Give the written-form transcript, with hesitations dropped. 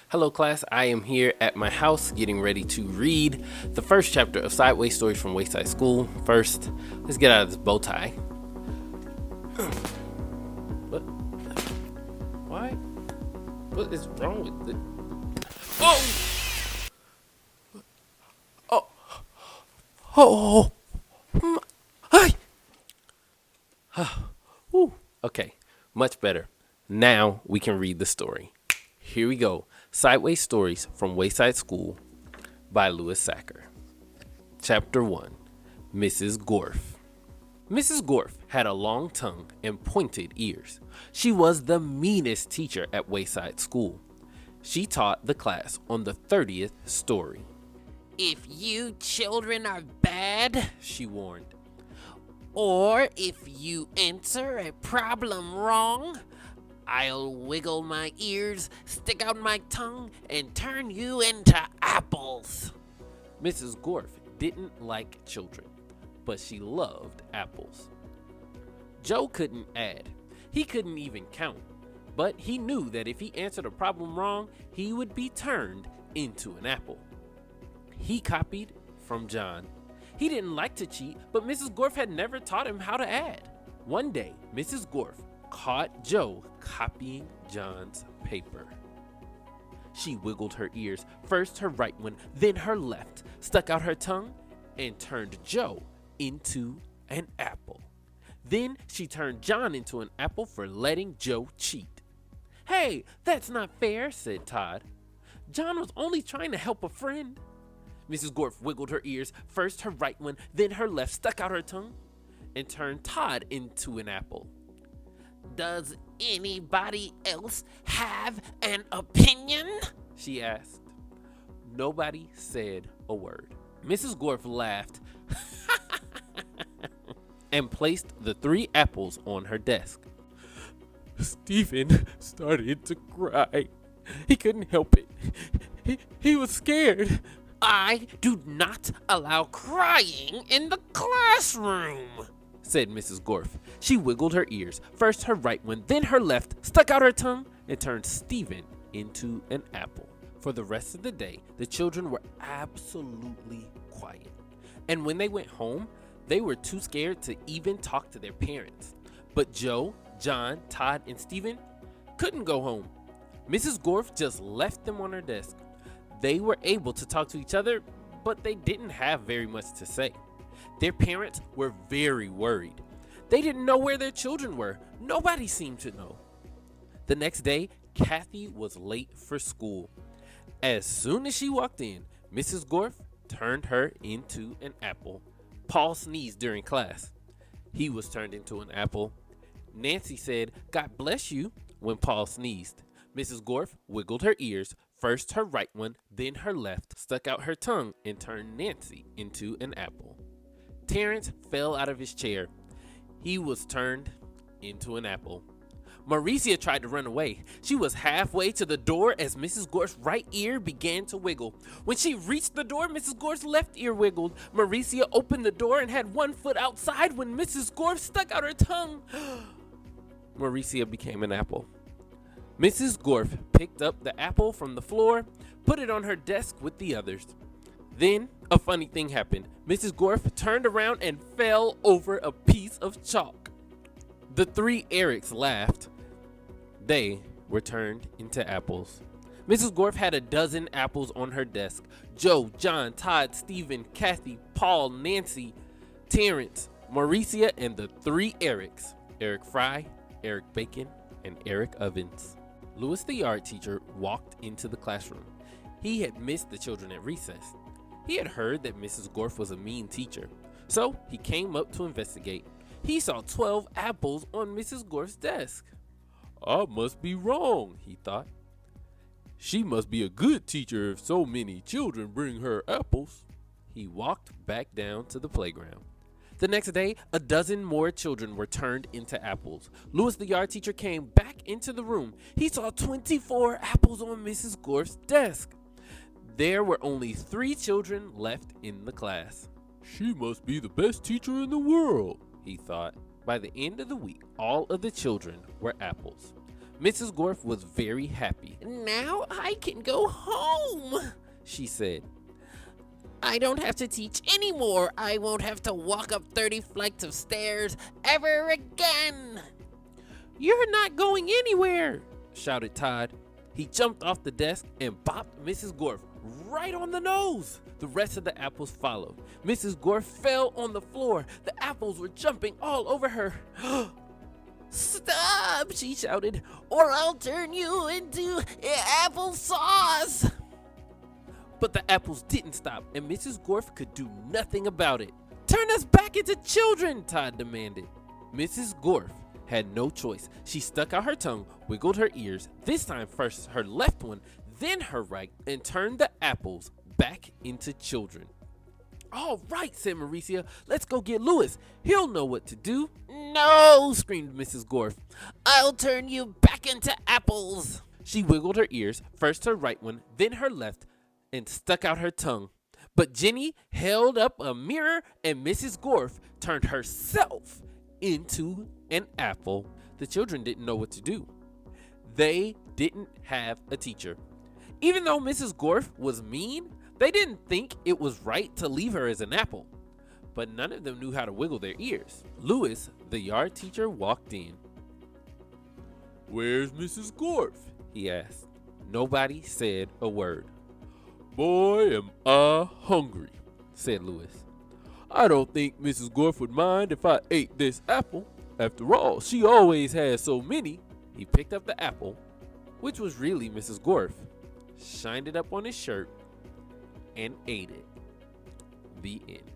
Hello class, I am here at my house getting ready to read the first chapter of Sideways Stories from Wayside School. First, let's get out of this bow tie. What? Why? What is wrong with it? Oh! Oh! Oh! Hi! Whew. Okay, much better. Now we can read the story. Here we go. Sideways Stories from Wayside School by Louis Sacker. Chapter 1. Mrs. Gorf. Mrs. Gorf had a long tongue and pointed ears. She was the meanest teacher at Wayside School. She taught the class on the 30th story. "If you children are bad, She warned. or if you answer a problem wrong, I'll wiggle my ears, stick out my tongue, and turn you into apples." Mrs. Gorf didn't like children, but she loved apples. Joe couldn't add. He couldn't even count, but he knew that if he answered a problem wrong, he would be turned into an apple. He copied from John. He didn't like to cheat, but Mrs. Gorf had never taught him how to add. One day, Mrs. Gorf caught Joe copying John's paper. She wiggled her ears, first her right one, then her left, stuck out her tongue, and turned Joe into an apple. Then she turned John into an apple for letting Joe cheat. "Hey, that's not fair," said Todd. "John was only trying to help a friend." Mrs. Gorf wiggled her ears, first her right one, then her left, stuck out her tongue, and turned Todd into an apple. "Does anybody else have an opinion?" she asked. Nobody said a word. Mrs. Gorf laughed and placed the 3 apples on her desk. Stephen started to cry. He couldn't help it. He was scared. "I do not allow crying in the classroom," said Mrs. Gorf. She wiggled her ears, first her right one, then her left, stuck out her tongue, and turned Stephen into an apple. For the rest of the day, the children were absolutely quiet. And when they went home, they were too scared to even talk to their parents. But Joe, John, Todd, and Stephen couldn't go home. Mrs. Gorf just left them on her desk. They were able to talk to each other, but they didn't have very much to say. Their parents were very worried. They didn't know where their children were. Nobody seemed to know. The next day, Kathy was late for school. As soon as she walked in, Mrs. Gorf turned her into an apple. Paul sneezed during class. He was turned into an apple. Nancy said, "God bless you," when Paul sneezed. Mrs. Gorf wiggled her ears, first her right one, then her left, stuck out her tongue, and turned Nancy into an apple. Terrence fell out of his chair. He was turned into an apple. Mauricia tried to run away. She was halfway to the door as Mrs. Gorf's right ear began to wiggle. When she reached the door, Mrs. Gorf's left ear wiggled. Mauricia opened the door and had one foot outside when Mrs. Gorf stuck out her tongue. Mauricia became an apple. Mrs. Gorf picked up the apple from the floor, put it on her desk with the others. Then a funny thing happened. Mrs. Gorf turned around and fell over a piece of chalk. The 3 Erics laughed. They were turned into apples. Mrs. Gorf had a dozen apples on her desk. Joe, John, Todd, Stephen, Kathy, Paul, Nancy, Terrence, Mauricia, and the 3 Erics. Eric Fry, Eric Bacon, and Eric Ovens. Louis the art teacher walked into the classroom. He had missed the children at recess. He had heard that Mrs. Gorf was a mean teacher, so he came up to investigate. He saw 12 apples on Mrs. Gorf's desk. "I must be wrong," he thought. "She must be a good teacher if so many children bring her apples." He walked back down to the playground. The next day, a dozen more children were turned into apples. Louis the art teacher came back into the room. He saw 24 apples on Mrs. Gorf's desk. There were only 3 children left in the class. "She must be the best teacher in the world," he thought. By the end of the week, all of the children were apples. Mrs. Gorf was very happy. Now I can go home, She said, I don't have to teach anymore. I won't have to walk up 30 flights of stairs ever again. "You're not going anywhere," shouted Todd. He jumped off the desk and bopped Mrs. Gorf right on the nose. The rest of the apples followed. Mrs. Gorf fell on the floor. The apples were jumping all over her. Stop, she shouted, or I'll turn you into applesauce. But the apples didn't stop, and Mrs. Gorf could do nothing about it. "Turn us back into children," Todd demanded. Mrs. Gorf had no choice. She stuck out her tongue, wiggled her ears, this time first her left one, then her right, and turned the apples back into children. "All right," said Mauricia, "let's go get Louis. He'll know what to do." No, screamed Mrs. Gorf. I'll turn you back into apples. She wiggled her ears, first her right one, then her left, and stuck out her tongue. But Jenny held up a mirror, and Mrs. Gorf turned herself into an apple. The children didn't know what to do. They didn't have a teacher. Even though Mrs. Gorf was mean, they didn't think it was right to leave her as an apple. But none of them knew how to wiggle their ears. Louis, the yard teacher, walked in. "Where's Mrs. Gorf?" he asked. Nobody said a word. "Boy, am I hungry," said Louis. "I don't think Mrs. Gorf would mind if I ate this apple. After all, she always has so many." He picked up the apple, which was really Mrs. Gorf, shined it up on his shirt, and ate it. The end.